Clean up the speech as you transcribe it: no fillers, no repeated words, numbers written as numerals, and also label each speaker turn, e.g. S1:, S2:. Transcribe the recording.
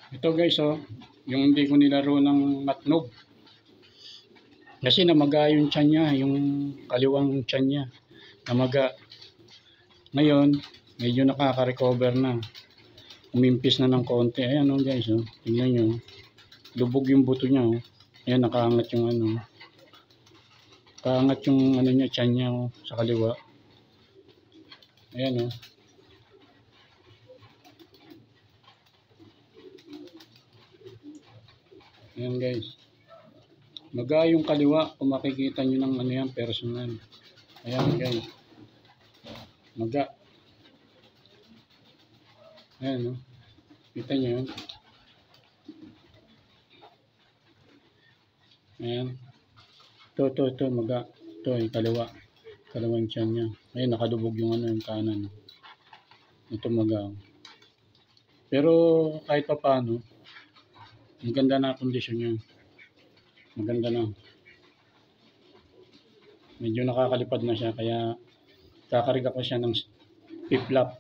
S1: Ito guys, oh, yung hindi ko nilaro ng matnog. Kasi namaga yung tiyan niya, yung kaliwang tiyan niya. Namaga. Ngayon, medyo nakaka-recover na. Umimpis na ng konti. Ayan oh guys, oh. Tingnan nyo. Lubog yung buto niya, oh. Ayan, nakaangat yung ano. Nakaangat yung ano niya, tiyan niya, oh, sa kaliwa. Ayan oh. Ayan guys. Maga yung kaliwa. Kung makikita nyo ng ano yan, personal. Ayan guys. Maga. Ayan o. Kita nyo yun. Ayan. Ito. Maga. Ito yung kaliwa. Kaliwang tiyan niya. Ayan, nakadubog yung ano, yung kanan. Ito maga. Pero kahit pa paano, maganda na kondisyon niya. Maganda na. Medyo nakakalipad na siya, kaya kakarga ko siya ng flip-flop.